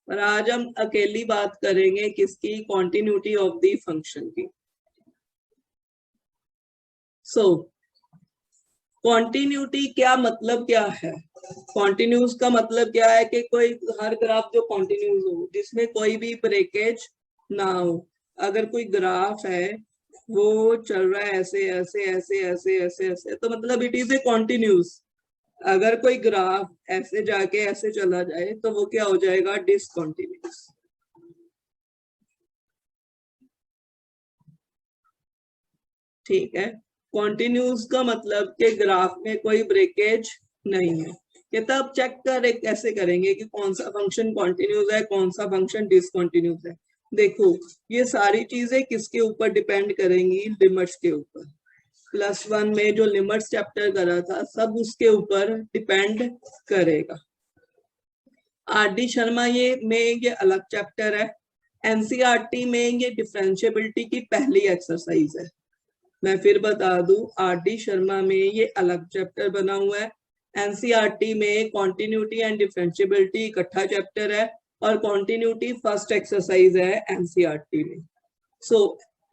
और आज हम अकेली बात करेंगे किसकी, कॉन्टिन्यूटी ऑफ द फंक्शन की। सो कॉन्टिन्यूटी क्या मतलब क्या है? कॉन्टिन्यूस का मतलब क्या है कि कोई हर ग्राफ जो कॉन्टिन्यूस हो, जिसमें कोई भी ब्रेकेज ना हो। अगर कोई ग्राफ है वो चल रहा है ऐसे ऐसे ऐसे ऐसे ऐसे ऐसे, तो मतलब इट इज ए कॉन्टिन्यूस। अगर कोई ग्राफ ऐसे जाके ऐसे चला जाए तो वो क्या हो जाएगा, डिसकॉन्टिन्यूस। ठीक है। कॉन्टिन्यूस का मतलब कि ग्राफ में कोई ब्रेकेज नहीं है। ये तब चेक कर कैसे करेंगे कि कौन सा फंक्शन कॉन्टिन्यूस है, कौन सा फंक्शन डिसकॉन्टिन्यूस है। देखो, ये सारी चीजें किसके ऊपर डिपेंड करेंगी, लिमिट्स के ऊपर। +1 में जो लिमिट्स चैप्टर करा था सब उसके ऊपर डिपेंड करेगा। आर.डी. शर्मा ये अलग चैप्टर है। एनसीईआरटी में ये डिफरेंशिएबिलिटी की पहली एक्सरसाइज है। मैं फिर बता दूं, आर.डी. शर्मा में ये अलग चैप्टर बना हुआ है। एनसीईआरटी में कॉन्टिन्यूटी एंड डिफरेंशिएबिलिटी इकट्ठा चैप्टर है और कॉन्टिन्यूटी फर्स्ट एक्सरसाइज है एनसीईआरटी में। सो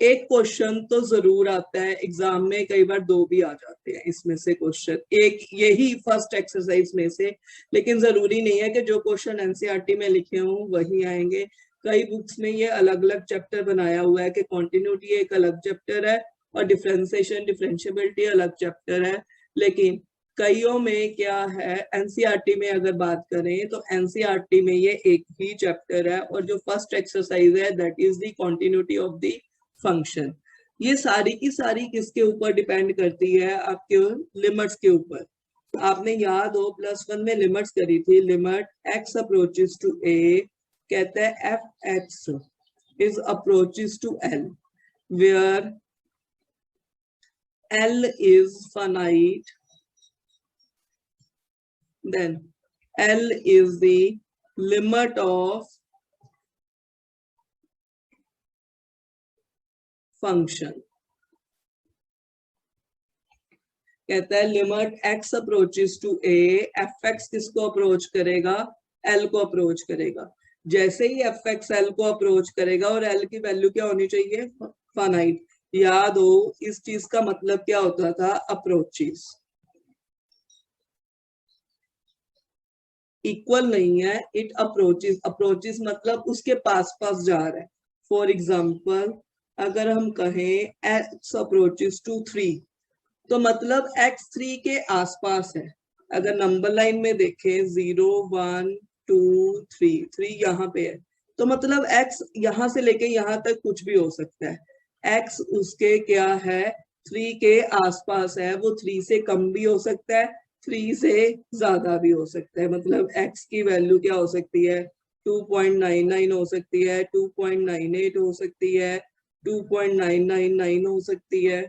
एक क्वेश्चन तो जरूर आता है एग्जाम में, कई बार दो भी आ जाते हैं इसमें से क्वेश्चन, एक यही फर्स्ट एक्सरसाइज में से। लेकिन जरूरी नहीं है कि जो क्वेश्चन एनसीईआरटी में लिखे हों वही आएंगे। कई बुक्स में ये अलग अलग चैप्टर बनाया हुआ है कि कॉन्टिन्यूटी एक अलग चैप्टर है और डिफरेंशिएशन डिफरेंशिएबिलिटी अलग चैप्टर है। लेकिन कईयों में क्या है, एनसीईआरटी में अगर बात करें तो एनसीईआरटी में ये एक ही चैप्टर है और जो फर्स्ट एक्सरसाइज है that is the continuity of the function. ये सारी की सारी किसके ऊपर डिपेंड करती है, आपके लिमिट्स के ऊपर। आपने याद हो +1 में लिमिट्स करी थी, limit x approaches to a, कहता है f(x) is approaches to l where l is finite, then l is the limit of function। कहता है limit x approaches to a, f(x) किसको अप्रोच करेगा, l को अप्रोच करेगा। जैसे ही f(x) l को अप्रोच करेगा, और l की वैल्यू क्या होनी चाहिए, फाइनाइट। याद हो इस चीज का मतलब क्या होता था, अप्रोचेस। इक्वल नहीं है, इट अप्रोचेस। अप्रोचेस मतलब उसके पास पास जा रहा है। फॉर एग्जाम्पल अगर हम कहें x अप्रोचेस टू 3, तो मतलब x 3 के आसपास है। अगर नंबर लाइन में देखें 0 1 2 3, 3 यहाँ पे है, तो मतलब x यहाँ से लेके यहाँ तक कुछ भी हो सकता है। x उसके क्या है, 3 के आसपास है, वो 3 से कम भी हो सकता है, 3 से ज्यादा भी हो सकता है। मतलब x की वैल्यू क्या हो सकती है, 2.99 हो सकती है, 2.98 हो सकती है, 2.999 हो सकती है,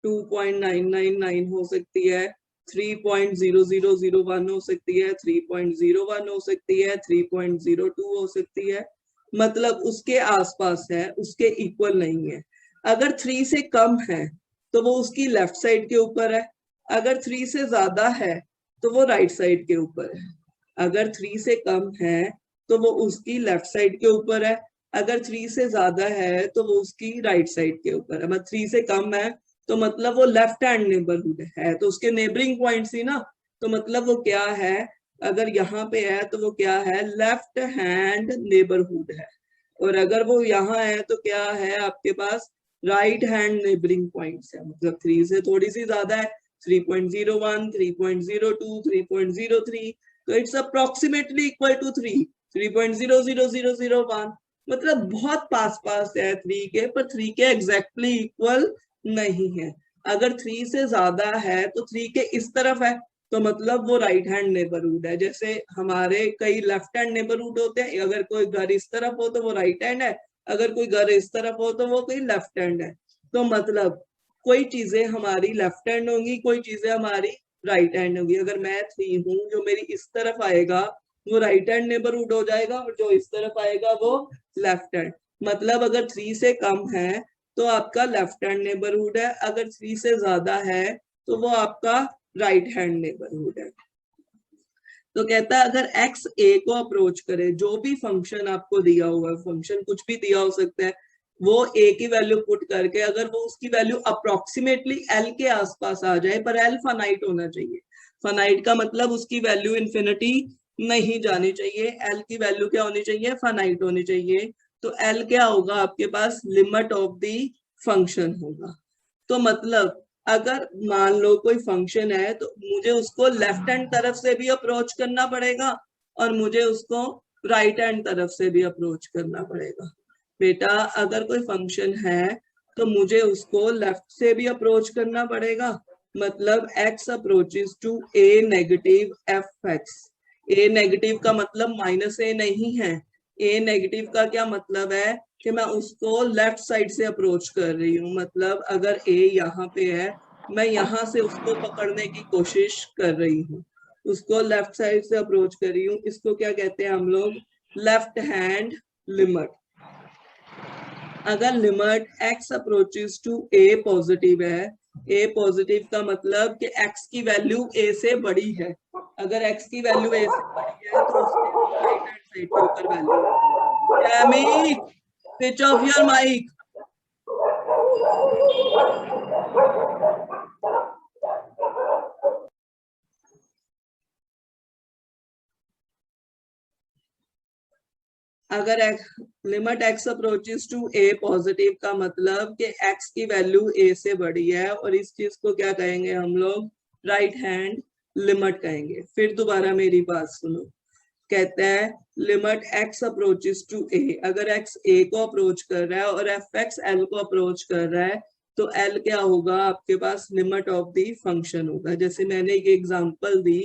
2.999 हो सकती है, 3.0001 हो सकती है, 3.01 हो सकती है, 3.02 हो सकती है। मतलब उसके आसपास है, उसके इक्वल नहीं है। अगर 3 से कम है तो वो उसकी लेफ्ट साइड के ऊपर है, अगर 3 से ज्यादा है तो वो राइट साइड के ऊपर है। अगर 3 से कम है तो वो उसकी लेफ्ट साइड के ऊपर है, अगर 3 से ज्यादा है तो वो उसकी राइट साइड के ऊपर है। मतलब 3 से कम है तो मतलब वो लेफ्ट हैंड नेबरहुड है, तो उसके नेबरिंग पॉइंट्स ही ना, तो मतलब वो क्या है, अगर यहाँ पे है तो वो क्या है, लेफ्ट हैंड नेबरहुड है। और अगर वो यहाँ है तो क्या है आपके पास, राइट हैंड नेबरिंग पॉइंट्स है। मतलब 3 से थोड़ी सी ज्यादा है, 3.01 3.02 3.03, तो इट्स अप्रोक्सीमेटली इक्वल टू 3, 3.00001। मतलब बहुत पास पास है 3 के, पर 3 के एग्जैक्टली इक्वल नहीं है। अगर 3 से ज्यादा है तो 3 के इस तरफ है, तो मतलब वो राइट हैंड नेबरहुड है। जैसे हमारे कई लेफ्ट हैंड नेबरहुड होते हैं, अगर कोई घर इस तरफ हो तो वो राइट हैंड है, अगर कोई घर इस तरफ हो तो वो कोई लेफ्ट हैंड है। तो मतलब कोई चीजें हमारी लेफ्ट हैंड होंगी, कोई चीजें हमारी राइट हैंड होगी। अगर मैं 3 हूँ, जो मेरी इस तरफ आएगा वो राइट हैंड नेबरहुड हो जाएगा, और जो इस तरफ आएगा वो लेफ्ट हैंड। मतलब अगर 3 से कम है तो आपका लेफ्ट हैंड नेबरहुड है, अगर 3 से ज्यादा है तो वो आपका राइट हैंड नेबरहुड है। तो कहता है अगर x a को अप्रोच करे, जो भी फंक्शन आपको दिया हुआ है, फंक्शन कुछ भी दिया हो सकता है, वो a की वैल्यू पुट करके अगर वो उसकी वैल्यू अप्रोक्सीमेटली l के आसपास आ जाए, पर l फाइनाइट होना चाहिए। फाइनाइट का मतलब उसकी वैल्यू इन्फिनिटी नहीं जानी चाहिए, l की वैल्यू क्या होनी चाहिए, फाइनाइट होनी चाहिए। तो l क्या होगा आपके पास, लिमिट ऑफ द फंक्शन होगा। तो मतलब अगर मान लो कोई फंक्शन है तो मुझे उसको लेफ्ट हैंड तरफ से भी अप्रोच करना पड़ेगा और मुझे उसको राइट हैंड तरफ से भी अप्रोच करना पड़ेगा। बेटा अगर कोई फंक्शन है तो मुझे उसको लेफ्ट से भी अप्रोच करना पड़ेगा, मतलब x approaches to a negative F X. a negative का मतलब माइनस a नहीं है, a नेगेटिव का क्या मतलब है कि मैं उसको लेफ्ट साइड से अप्रोच कर रही हूँ। मतलब अगर a यहाँ पे है, मैं यहाँ से उसको पकड़ने की कोशिश कर रही हूँ, उसको लेफ्ट साइड से अप्रोच कर रही हूँ। इसको क्या कहते हैं हम लोग, लेफ्ट हैंड लिमिट। अगर limit x approaches to a positive है, a पॉजिटिव का मतलब कि x की वैल्यू a से बड़ी है। अगर x की वैल्यू a से बड़ी है तो उसके राइट हैंड साइड के ऊपर वैल्यू है। Switch off your mic. अगर limit x approaches to a positive का मतलब कि x की वैल्यू a से बड़ी है, और इस चीज को क्या कहेंगे हम लोग, राइट हैंड लिमिट कहेंगे। फिर दोबारा मेरी बात सुनो, कहते हैं limit x approaches to a, अगर x a को अप्रोच कर रहा है और एफ एक्स एल को अप्रोच कर रहा है तो l क्या होगा आपके पास, लिमिट ऑफ द फंक्शन होगा। जैसे मैंने एक एग्जांपल दी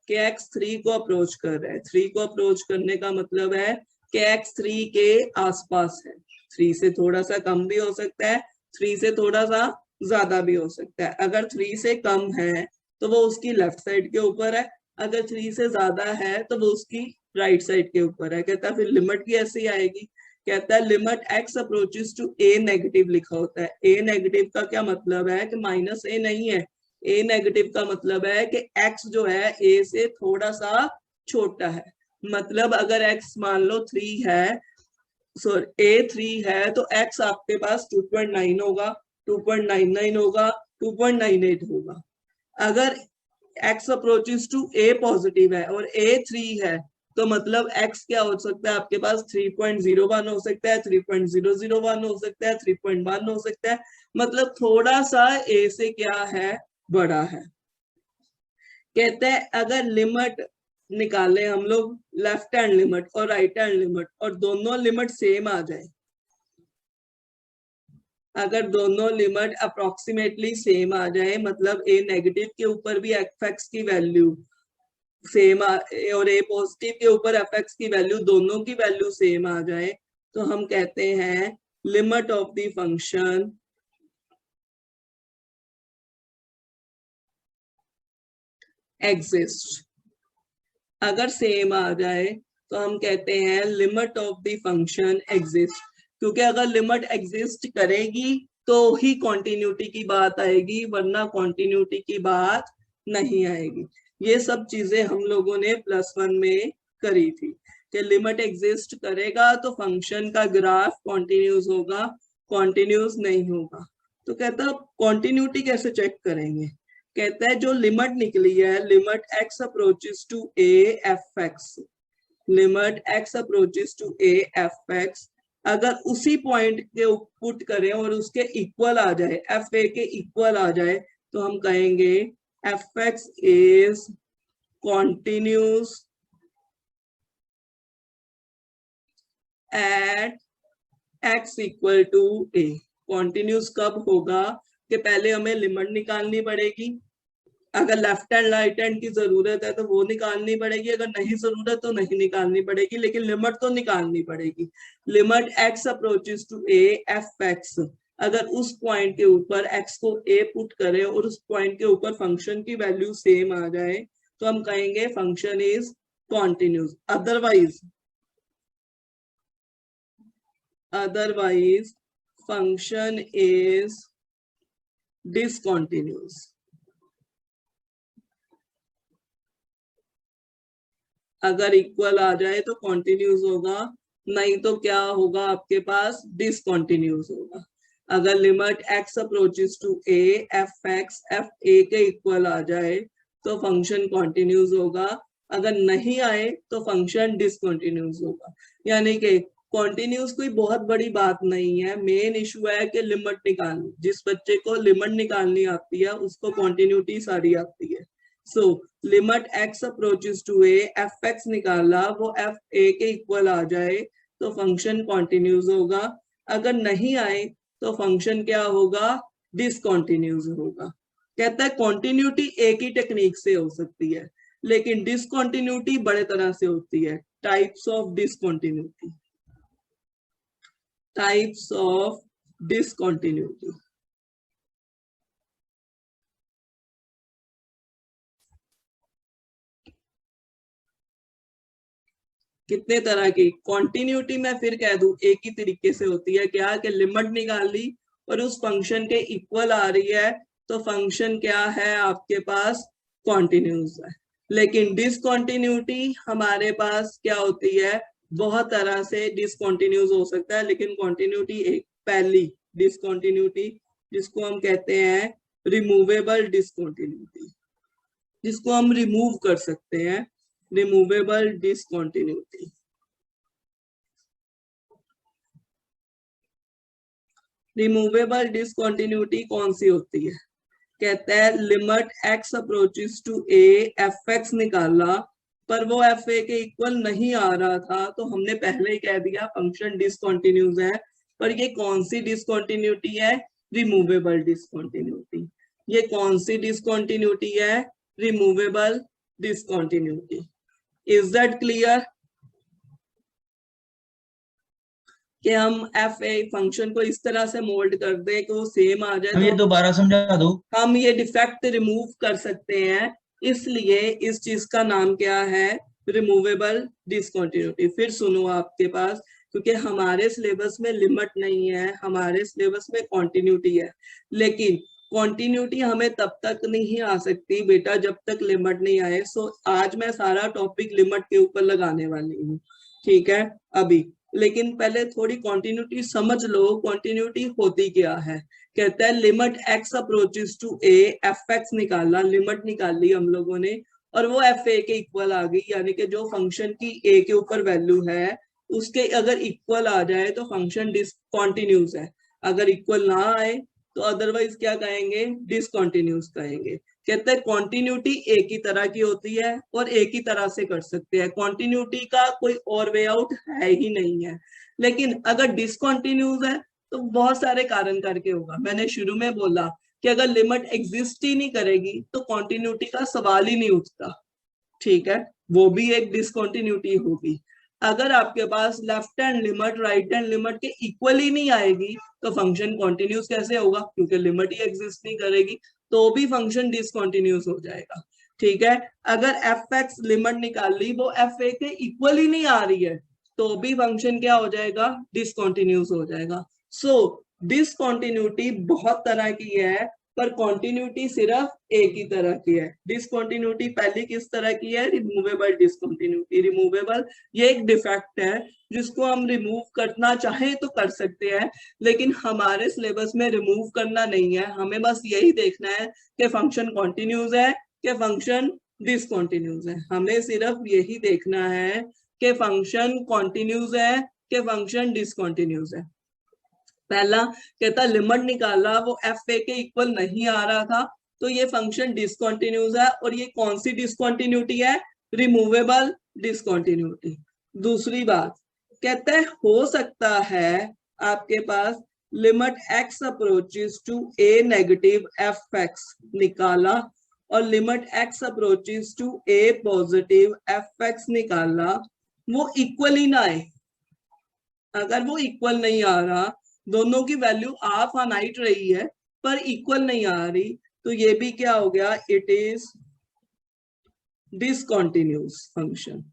कि x 3 को अप्रोच कर रहा है, 3 को अप्रोच करने का मतलब है कि x 3 के आसपास है, 3 से थोड़ा सा कम भी हो सकता है, 3 से थोड़ा सा ज्यादा भी हो सकता है। अगर 3 से कम है तो वो उसकी लेफ्ट साइड के ऊपर है, अगर 3 से ज्यादा है तो वो उसकी राइट साइड के ऊपर है। कहता है फिर लिमिट की ऐसी आएगी, कहता है limit x approaches to a negative लिखा होता है। a नेगेटिव का क्या मतलब है कि माइनस a नहीं है, a नेगेटिव का मतलब है कि x जो है a से थोड़ा सा छोटा है। मतलब अगर x मान लो 3 है, सॉरी a 3 है तो x आपके पास 2.9 होगा, 2.99 होगा, 2.98 होगा। अगर x approaches to a positive है और a 3 है तो मतलब x क्या हो सकता है आपके पास, 3.01 हो सकता है, 3.001 हो सकता है, 3.1 हो सकता है। मतलब थोड़ा सा a से क्या है, बड़ा है। कहते हैं अगर लिमिट निकाले हम लोग, लेफ्ट हैंड लिमिट और राइट हैंड लिमिट, और दोनों लिमिट सेम आ जाए, अगर दोनों लिमिट अप्रोक्सीमेटली सेम आ जाए, मतलब a नेगेटिव के ऊपर भी एफ एक्स की वैल्यू सेम और a पॉजिटिव के ऊपर एफ एक्स की वैल्यू, दोनों की वैल्यू सेम आ जाए, तो हम कहते हैं limit of the function exist. अगर सेम आ जाए तो हम कहते हैं limit of the function exist, क्योंकि अगर लिमिट एग्जिस्ट करेगी तो ही कॉन्टिन्यूटी की बात आएगी, वरना कॉन्टिन्यूटी की बात नहीं आएगी। ये सब चीजें हम लोगों ने +1 में करी थी कि लिमिट एग्जिस्ट करेगा तो फंक्शन का ग्राफ कॉन्टिन्यूस होगा, कॉन्टिन्यूस नहीं होगा। तो कहता कॉन्टिन्यूटी कैसे चेक करेंगे, कहता है जो लिमिट निकली है, limit x approaches to a F X, limit x approaches to a F X, अगर उसी पॉइंट के पुट करें और उसके इक्वल आ जाए, एफ ए के इक्वल आ जाए, तो हम कहेंगे F X is continuous at x equal to a। Continuous कब होगा कि पहले हमें लिमिट निकालनी पड़ेगी, अगर लेफ्ट हैंड राइट हैंड की जरूरत है तो वो निकालनी पड़ेगी, अगर नहीं जरूरत तो नहीं निकालनी पड़ेगी, लेकिन लिमिट तो निकालनी पड़ेगी। Limit x approaches to a F X, अगर उस पॉइंट के ऊपर x को a पुट करें और उस पॉइंट के ऊपर फंक्शन की वैल्यू सेम आ जाए तो हम कहेंगे function is continuous. Otherwise function is discontinuous. अगर इक्वल आ जाए तो कॉन्टिन्यूस होगा, नहीं तो क्या होगा आपके पास, डिसकॉन्टिन्यूस होगा। अगर limit x approaches to a F X F A के इक्वल आ जाए तो फंक्शन कॉन्टिन्यूस होगा, अगर नहीं आए तो फंक्शन डिसकॉन्टिन्यूस होगा। यानी कि कॉन्टिन्यूस कोई बहुत बड़ी बात नहीं है, मेन इशू है कि लिमिट निकालनी। जिस बच्चे को लिमिट निकालनी आती है उसको कॉन्टिन्यूटी सारी आती है। So limit x approaches to a F x निकाला, वो एफ ए के इक्वल आ जाए तो फंक्शन कॉन्टिन्यूस होगा, अगर नहीं आए तो फंक्शन क्या होगा, डिसकॉन्टिन्यूस होगा। कहता है कॉन्टिन्यूटी एक ही टेक्निक से हो सकती है, लेकिन डिसकॉन्टिन्यूटी बड़े तरह से होती है। Types of discontinuity, types of discontinuity. कितने तरह की कॉन्टिन्यूटी मैं फिर कह दूं, एक ही तरीके से होती है, क्या कि लिमिट निकाल ली और उस फंक्शन के इक्वल आ रही है तो फंक्शन क्या है आपके पास, कॉन्टिन्यूस है। लेकिन डिसकॉन्टिन्यूटी हमारे पास क्या होती है, बहुत तरह से डिसकॉन्टिन्यूस हो सकता है, लेकिन कॉन्टिन्यूटी एक पहली डिसकॉन्टिन्यूटी जिसको हम कहते हैं रिमूवेबल डिसकॉन्टिन्यूटी, जिसको हम रिमूव कर सकते हैं, रिमूवेबल डिसकॉन्टिन्यूटी। रिमूवेबल डिसकॉन्टिन्यूटी कौन सी होती है, कहता है limit x approaches to a F x निकाला पर वो एफ ए के इक्वल नहीं आ रहा था, तो हमने पहले ही कह दिया फंक्शन डिसकॉन्टिन्यूस है। पर ये कौन सी डिसकॉन्टिन्यूटी है, रिमूवेबल डिसकॉन्टिन्यूटी। ये कौन सी डिसकॉन्टिन्यूटी है, removable discontinuity. Is that clear कि हम एफ ए फंक्शन को इस तरह से मोल्ड कर दें कि वो सेम आ जाए, हम ये तो दोबारा समझा दो। हम ये डिफेक्ट रिमूव कर सकते हैं। इसलिए इस चीज का नाम क्या है, रिमूवेबल डिसकॉन्टिन्यूटी। फिर सुनो आपके पास, क्योंकि हमारे सिलेबस में लिमिट नहीं है, हमारे सिलेबस में कॉन्टिन्यूटी है, लेकिन कॉन्टिन्यूटी हमें तब तक नहीं आ सकती बेटा जब तक लिमिट नहीं आए। सो आज मैं सारा टॉपिक लिमिट के ऊपर लगाने वाली हूँ, ठीक है अभी। लेकिन पहले थोड़ी कॉन्टिन्यूटी समझ लो, कॉन्टिन्यूटी होती क्या है। कहता है limit x approaches to a F x निकाला, लिमिट निकाली हम लोगों ने और वो एफ ए के इक्वल आ गई, यानी कि जो फंक्शन की a के ऊपर वैल्यू है उसके अगर इक्वल आ जाए तो फंक्शन डिसकॉन्टिन्यूस है, अगर इक्वल ना आए तो अदरवाइज क्या कहेंगे, डिसकॉन्टिन्यूस कहेंगे। कहते हैं कॉन्टिन्यूटी एक ही तरह की होती है और एक ही तरह से कर सकते हैं, कॉन्टिन्यूटी का कोई और वे आउट है ही नहीं है। लेकिन अगर डिसकॉन्टिन्यूस है तो बहुत सारे कारण करके होगा। मैंने शुरू में बोला कि अगर लिमिट एग्जिस्ट ही नहीं करेगी तो कॉन्टिन्यूटी का सवाल ही नहीं उठता, ठीक है, वो भी एक डिसकॉन्टिन्यूटी होगी। अगर आपके पास left hand limit right hand limit के इक्वल ही नहीं आएगी तो फंक्शन कॉन्टिन्यूस कैसे होगा, क्योंकि लिमिट ही एग्जिस्ट नहीं करेगी, तो भी फंक्शन डिसकॉन्टिन्यूस हो जाएगा, ठीक है। अगर एफ एक्स लिमिट निकाल ली, वो एफ ए के इक्वल ही नहीं आ रही है, तो भी फंक्शन क्या हो जाएगा, डिसकॉन्टिन्यूस हो जाएगा। सो डिसकॉन्टिन्यूटी बहुत तरह की है पर कॉन्टिन्यूटी सिर्फ एक ही तरह की है। डिसकॉन्टिन्यूटी पहली किस तरह की है, रिमूवेबल डिसकॉन्टिन्यूटी। रिमूवेबल ये एक डिफेक्ट है जिसको हम रिमूव करना चाहे तो कर सकते हैं, लेकिन हमारे सिलेबस में रिमूव करना नहीं है, हमें बस यही देखना है कि फंक्शन कॉन्टिन्यूस है कि फंक्शन डिसकॉन्टिन्यूस है। हमें सिर्फ यही देखना है कि फंक्शन कॉन्टिन्यूस है कि फंक्शन डिसकॉन्टिन्यूस है। पहला कहता लिमिट निकाला, वो एफ ए के इक्वल नहीं आ रहा था, तो ये फंक्शन डिसकॉन्टिन्यूस है। और ये कौन सी डिसकॉन्टिन्यूटी है, रिमूवेबल डिसकॉन्टिन्यूटी। दूसरी बात कहता है हो सकता है आपके पास limit x approaches to a negative F x निकाला और limit x approaches to a positive F x निकाला, वो इक्वल ही ना आए। अगर वो इक्वल नहीं आ रहा, दोनों की वैल्यू फाइनाइट रही है पर इक्वल नहीं आ रही, तो ये भी क्या हो गया, इट इज डिसकॉन्टिन्यूस फंक्शन।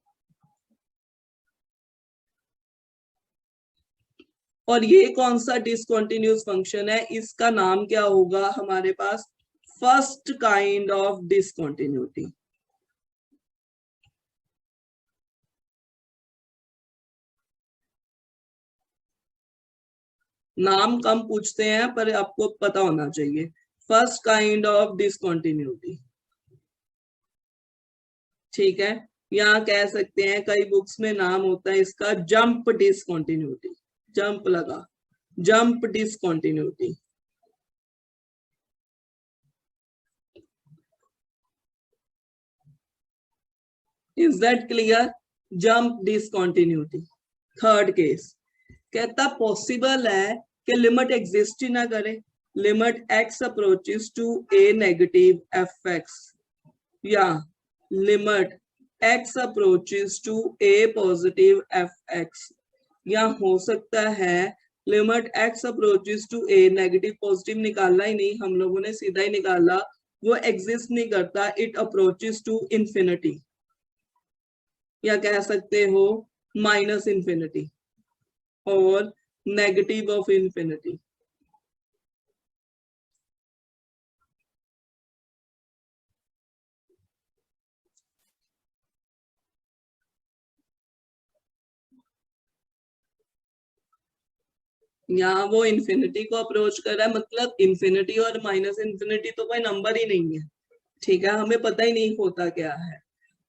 और ये कौन सा डिसकॉन्टिन्यूस फंक्शन है, इसका नाम क्या होगा हमारे पास, फर्स्ट काइंड ऑफ डिसकॉन्टिन्यूटी। नाम कम पूछते हैं पर आपको पता होना चाहिए। फर्स्ट काइंड ऑफ डिसकंटिन्यूटी, ठीक है। यहाँ कह सकते हैं कई बुक्स में नाम होता है इसका जंप डिसकंटिन्यूटी, जंप लगा, jump discontinuity. Is that clear? Jump discontinuity. Third case कहता पॉसिबल है कि लिमिट एग्जिस्ट ही ना करे, limit x approaches to A negative F x, या limit x approaches to A positive F x, या हो सकता है limit x approaches to A negative positive निकालना ही नहीं, हम लोगों ने सीधा ही निकाला, वो एग्जिस्ट नहीं करता, इट अप्रोचेस टू इंफिनिटी, या कह सकते हो माइनस इंफिनिटी और नेगेटिव ऑफ इंफिनिटी। यहाँ वो इंफिनिटी को अप्रोच कर रहा है, मतलब इंफिनिटी और माइनस इंफिनिटी तो कोई नंबर ही नहीं है, ठीक है, हमें पता ही नहीं होता क्या है,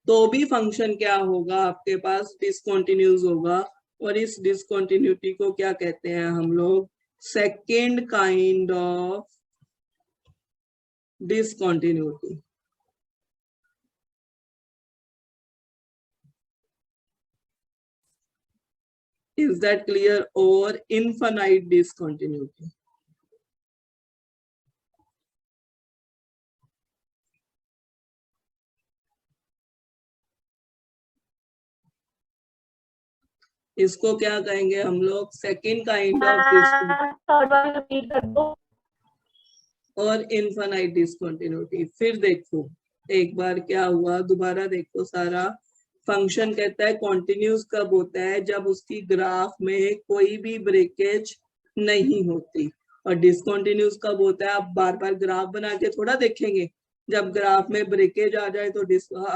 तो भी फंक्शन क्या होगा आपके पास, डिसकंटिन्यूस होगा। और इस डिसकंटिन्यूटी को क्या कहते हैं हम लोग, second kind of discontinuity. Is that clear? और इनफाइनाइट डिसकंटिन्यूटी। इसको क्या कहेंगे हम लोग, सेकेंड काइंड ऑफ डिसकंटिन्यूटी और इनफाइनाइट डिसकंटिन्यूटी। फिर देखो एक बार क्या हुआ, दोबारा देखो सारा। फंक्शन कहता है कॉन्टिन्यूस कब होता है, जब उसकी ग्राफ में कोई भी ब्रेकेज नहीं होती, और डिसकंटिन्यूस कब होता है, आप बार बार ग्राफ बना के थोड़ा देखेंगे, जब ग्राफ में ब्रेकेज आ जाए तो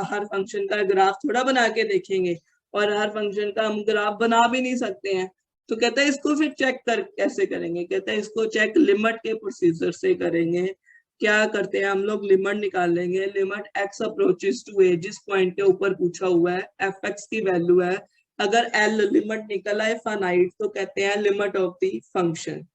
हर फंक्शन का ग्राफ थोड़ा बना के देखेंगे, और हर फंक्शन का हम ग्राफ बना भी नहीं सकते हैं। तो कहता है इसको फिर चेक कर कैसे करेंगे, कहता है इसको चेक लिमिट के प्रोसीजर से करेंगे। क्या करते हैं हम लोग, लिमिट निकाल लेंगे, लिमिट एक्स अप्रोचेस टू ए, जिस पॉइंट के ऊपर पूछा हुआ है एफ एक्स की वैल्यू है, अगर एल लिमिट निकल आए फाइनाइट तो कहते हैं limit of the function.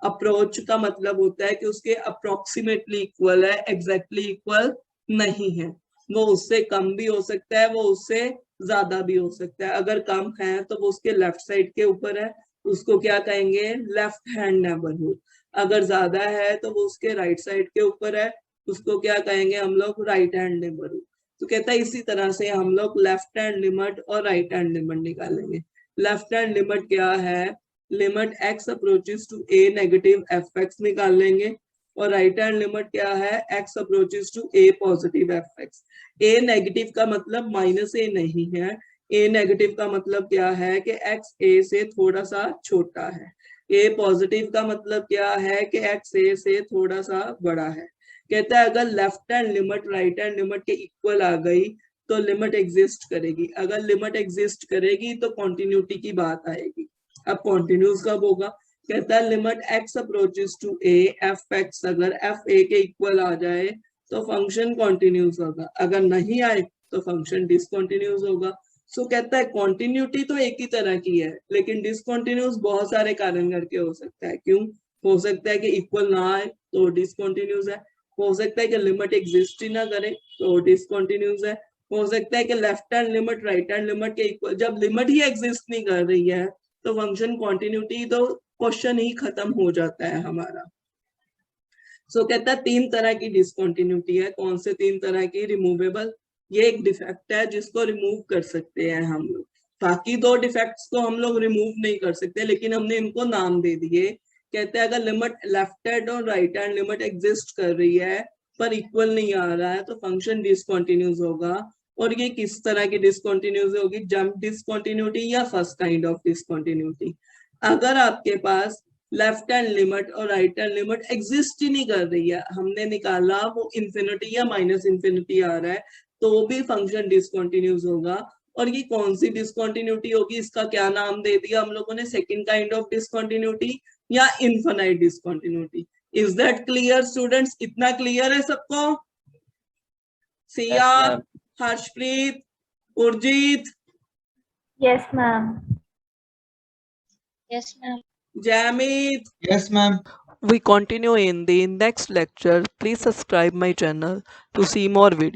Approach का मतलब होता है कि उसके अप्रोक्सीमेटली इक्वल है, एग्जैक्टली इक्वल नहीं है, वो उससे कम भी हो सकता है, वो उससे ज्यादा भी हो सकता है। अगर कम है तो वो उसके लेफ्ट साइड के ऊपर है, उसको क्या कहेंगे, लेफ्ट हैंड नेबरहुड। अगर ज्यादा है तो वो उसके राइट साइड के ऊपर है, उसको क्या कहेंगे हम लोग, राइट हैंड नेबरहुड। तो कहता है इसी तरह से हम लोग लेफ्ट हैंड लिमिट और राइट हैंड लिमिट निकालेंगे। लेफ्ट हैंड लिमिट क्या है, limit x approaches to A negative F X निकाल लेंगे, और राइट हैंड लिमिट क्या है, X approaches to A positive F X. A negative का मतलब माइनस ए नहीं है, ए नेगेटिव का मतलब क्या है कि एक्स ए से थोड़ा सा छोटा है, ए पॉजिटिव का मतलब क्या है कि एक्स ए से थोड़ा सा बड़ा है। कहता है अगर left hand limit right hand limit के इक्वल आ गई तो लिमिट एग्जिस्ट करेगी, अगर लिमिट एग्जिस्ट करेगी तो कॉन्टिन्यूटी की बात आएगी। अब कॉन्टिन्यूस कब होगा, कहता है limit x approaches to A F X, अगर एफ ए के इक्वल आ जाए तो फंक्शन कॉन्टिन्यूस होगा, अगर नहीं आए तो फंक्शन डिसकंटिन्यूस होगा। सो कहता है कॉन्टिन्यूटी तो एक ही तरह की है, लेकिन डिसकंटिन्यूस बहुत सारे कारण करके हो सकता है। क्यों? हो सकता है कि इक्वल ना आए तो डिसकंटिन्यूस है, हो सकता है कि लिमिट एग्जिस्ट ही ना करे तो डिसकंटिन्यूस है, हो सकता है कि left hand limit right hand limit के इक्वल, जब लिमिट ही एग्जिस्ट नहीं कर रही है तो फंक्शन कॉन्टिन्यूटी, तो क्वेश्चन ही खत्म हो जाता है हमारा। सो कहता है तीन तरह की डिसकंटिन्यूटी है, कौन से तीन तरह की, रिमूवेबल, ये एक डिफेक्ट है जिसको रिमूव कर सकते हैं हम लोग, बाकी दो डिफेक्ट्स को हम लोग रिमूव नहीं कर सकते, लेकिन हमने इनको नाम दे दिए। कहते हैं अगर लिमिट लेफ्ट हैंड और राइट हैंड लिमिट एग्जिस्ट कर रही है पर इक्वल नहीं आ रहा है तो फंक्शन डिसकंटिन्यूस होगा। और ये किस तरह की डिसकंटिन्यूस होगी, जंप डिसकंटिन्यूटी या फर्स्ट काइंड ऑफ डिसकंटिन्यूटी। अगर आपके पास लेफ्ट हैंड लिमिट और राइट हैंड लिमिट एग्जिस्ट ही नहीं कर रही है, हमने निकाला वो इंफिनिटी या माइनस इंफिनिटी आ रहा है, तो भी फंक्शन डिसकंटिन्यूस होगा। और ये कौन सी डिसकंटिन्यूटी होगी, इसका क्या नाम दे दिया हम लोगों ने, सेकंड काइंड ऑफ डिसकंटिन्यूटी, या infinite discontinuity. Is that clear students? इतना क्लियर है सबको? Siya, Harshpreet, Urjit, Yes, ma'am. Yes, ma'am. जैमित। Yes, ma'am. We continue in the next lecture. Please subscribe my channel to see more videos.